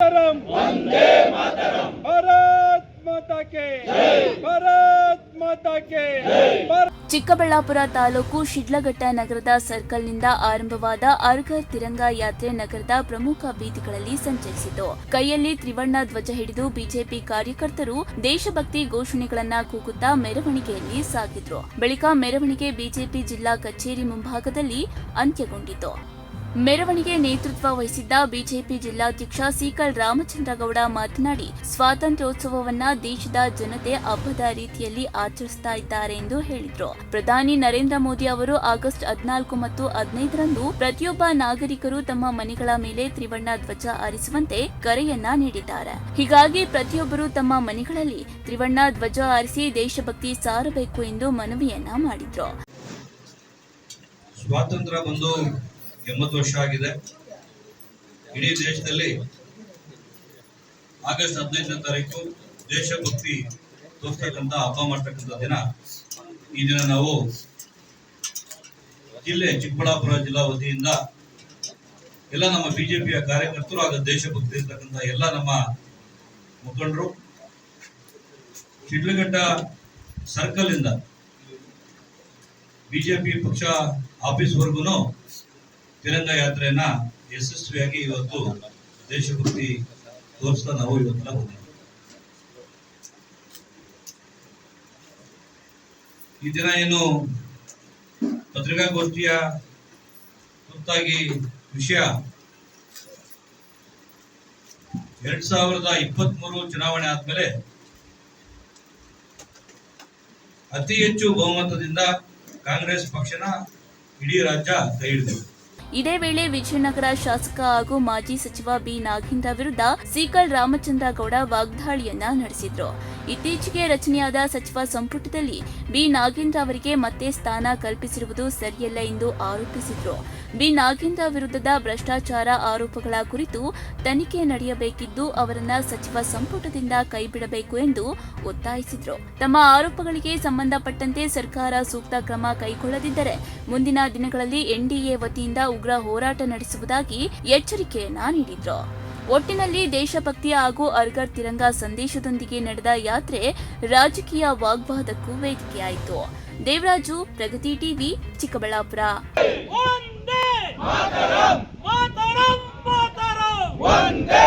मातरम वंदे मातरम भारत माता के भारत माता के ಚಿಕ್ಕಬಳ್ಳಾಪುರ ತಾಲೂಕು ಶಿಡ್ಲಘಟ್ಟ ನಗರದ ಸರ್ಕಲ್ನಿಂದ ಆರಂಭವಾದ ಹರ್ ತಿರಂಗಾ ಯಾತ್ರೆ ನಗರದ ಪ್ರಮುಖ ಬೀದಿಗಳಲ್ಲಿ ಸಂಚರಿಸಿತು. ಕೈಯಲ್ಲಿ ತ್ರಿವರ್ಣ ಧ್ವಜ ಹಿಡಿದು ಬಿಜೆಪಿ ಕಾರ್ಯಕರ್ತರು ದೇಶಭಕ್ತಿ ಘೋಷಣೆಗಳನ್ನ ಕೂಗುತ್ತಾ ಮೆರವಣಿಗೆಯಲ್ಲಿ ಸಾಗಿದ್ರು. ಬಳಿಕ ಮೆರವಣಿಗೆ ಬಿಜೆಪಿ ಜಿಲ್ಲಾ ಕಚೇರಿ ಮುಂಭಾಗದಲ್ಲಿ ಅಂತ್ಯಗೊಂಡಿತು. ಮೆರವಣಿಗೆ ನೇತೃತ್ವ ವಹಿಸಿದ್ದ ಬಿಜೆಪಿ ಜಿಲ್ಲಾಧ್ಯಕ್ಷ ಸೀಕಲ್ ರಾಮಚಂದ್ರಗೌಡ ಮಾತನಾಡಿ, ಸ್ವಾತಂತ್ರ್ಯೋತ್ಸವವನ್ನ ದೇಶದ ಜನತೆ ಹಬ್ಬದ ರೀತಿಯಲ್ಲಿ ಆಚರಿಸ್ತಾ ಇದ್ದಾರೆ ಎಂದು ಹೇಳಿದರು. ಪ್ರಧಾನಿ ನರೇಂದ್ರ ಮೋದಿ ಅವರು ಆಗಸ್ಟ್ 14 ಮತ್ತು 15ರಂದು ಪ್ರತಿಯೊಬ್ಬ ನಾಗರಿಕರು ತಮ್ಮ ಮನೆಗಳ ಮೇಲೆ ತ್ರಿವರ್ಣ ಧ್ವಜ ಹಾರಿಸುವಂತೆ ಕರೆಯನ್ನ ನೀಡಿದ್ದಾರೆ. ಹೀಗಾಗಿ ಪ್ರತಿಯೊಬ್ಬರು ತಮ್ಮ ಮನೆಗಳಲ್ಲಿ ತ್ರಿವರ್ಣ ಧ್ವಜ ಹಾರಿಸಿ ದೇಶಭಕ್ತಿ ಸಾರಬೇಕು ಎಂದು ಮನವಿಯನ್ನ ಮಾಡಿದರು. ಸ್ವಾತಂತ್ರ್ಯ ಬಂದು 80 ವರ್ಷ ಆಗಿದೆ. ಇಡೀ ದೇಶದಲ್ಲಿ ಆಗಸ್ಟ್ 15ನೇ ತಾರೀಕು ದೇಶಭಕ್ತಿ ತೋರಿಸ್ತಕ್ಕಂಥ ಹಬ್ಬ ಮಾಡ್ತಕ್ಕಂಥ ದಿನ. ಈ ದಿನ ನಾವು ಜಿಲ್ಲೆ ಚಿಕ್ಕಬಳ್ಳಾಪುರ ಜಿಲ್ಲಾ ವತಿಯಿಂದ ಎಲ್ಲ ನಮ್ಮ ಬಿಜೆಪಿಯ ಕಾರ್ಯಕರ್ತರು ಹಾಗೂ ದೇಶಭಕ್ತಿ ಇರ್ತಕ್ಕಂಥ ಎಲ್ಲ ನಮ್ಮ ಮುಖಂಡರು ಶಿಡ್ಲಘಟ್ಟ ಸರ್ಕಲ್ ಇಂದ ಬಿಜೆಪಿ ಪಕ್ಷ ಆಫೀಸ್ವರೆಗೂ ತಿರಂಗ ಯಾತ್ರೆಯನ್ನ ಯಶಸ್ವಿಯಾಗಿ ಇವತ್ತು ದೇಶಭಕ್ತಿ ತೋರಿಸ್ತಾ ನಾವು ಇವತ್ತು ಈ ದಿನ ಏನು ಪತ್ರಿಕಾಗೋಷ್ಠಿಯ ತುರ್ತಾಗಿ ವಿಷಯ 2023 ಚುನಾವಣೆ ಆದ್ಮೇಲೆ ಅತಿ ಹೆಚ್ಚು ಬಹುಮತದಿಂದ ಕಾಂಗ್ರೆಸ್ ಪಕ್ಷನ ಇಡೀ ರಾಜ್ಯ ಕೈ ಹಿಡಿದಿದೆ. ಇದೇ ವೇಳೆ ವಿಜಯನಗರ ಶಾಸಕ ಹಾಗೂ ಮಾಜಿ ಸಚಿವ ಬಿ ನಾಗೇಂದ್ರ ವಿರುದ್ಧ ಸೀಕಲ್ ರಾಮಚಂದ್ರಗೌಡ ವಾಗ್ದಾಳಿಯನ್ನ ನಡೆಸಿದ್ರು. ಇತ್ತೀಚೆಗೆ ರಚನೆಯಾದ ಸಚಿವ ಸಂಪುಟದಲ್ಲಿ ಬಿ ನಾಗೇಂದ್ರ ಅವರಿಗೆ ಮತ್ತೆ ಸ್ಥಾನ ಕಲ್ಪಿಸಿರುವುದು ಸರಿಯಲ್ಲ ಎಂದು ಆರೋಪಿಸಿದ್ರು. ಬಿ ನಾಗೇಂದ್ರ ವಿರುದ್ಧದ ಭ್ರಷ್ಟಾಚಾರ ಆರೋಪಗಳ ಕುರಿತು ತನಿಖೆ ನಡೆಯಬೇಕಿದ್ದು ಅವರನ್ನ ಸಚಿವ ಸಂಪುಟದಿಂದ ಕೈಬಿಡಬೇಕು ಎಂದು ಒತ್ತಾಯಿಸಿದ್ರು. ತಮ್ಮ ಆರೋಪಗಳಿಗೆ ಸಂಬಂಧಪಟ್ಟಂತೆ ಸರ್ಕಾರ ಸೂಕ್ತ ಕ್ರಮ ಕೈಗೊಳ್ಳದಿದ್ದರೆ ಮುಂದಿನ ದಿನಗಳಲ್ಲಿ ಎನ್ಡಿಎ ವತಿಯಿಂದ ಉಗ್ರ ಹೋರಾಟ ನಡೆಸುವುದಾಗಿ ಎಚ್ಚರಿಕೆಯನ್ನ ನೀಡಿದ್ರು. ಒಟ್ಟಿನಲ್ಲಿ ದೇಶಭಕ್ತಿ ಹಾಗೂ ಹರ್ ತಿರಂಗಾ ಸಂದೇಶದೊಂದಿಗೆ ನಡೆದ ಯಾತ್ರೆ ರಾಜಕೀಯ ವಾಗ್ವಾದಕ್ಕೂ ವೇದಿಕೆಯಾಯಿತು. ದೇವರಾಜು, ಪ್ರಗತಿ ಟಿವಿ, ಚಿಕ್ಕಬಳ್ಳಾಪುರ. ವಂದೇ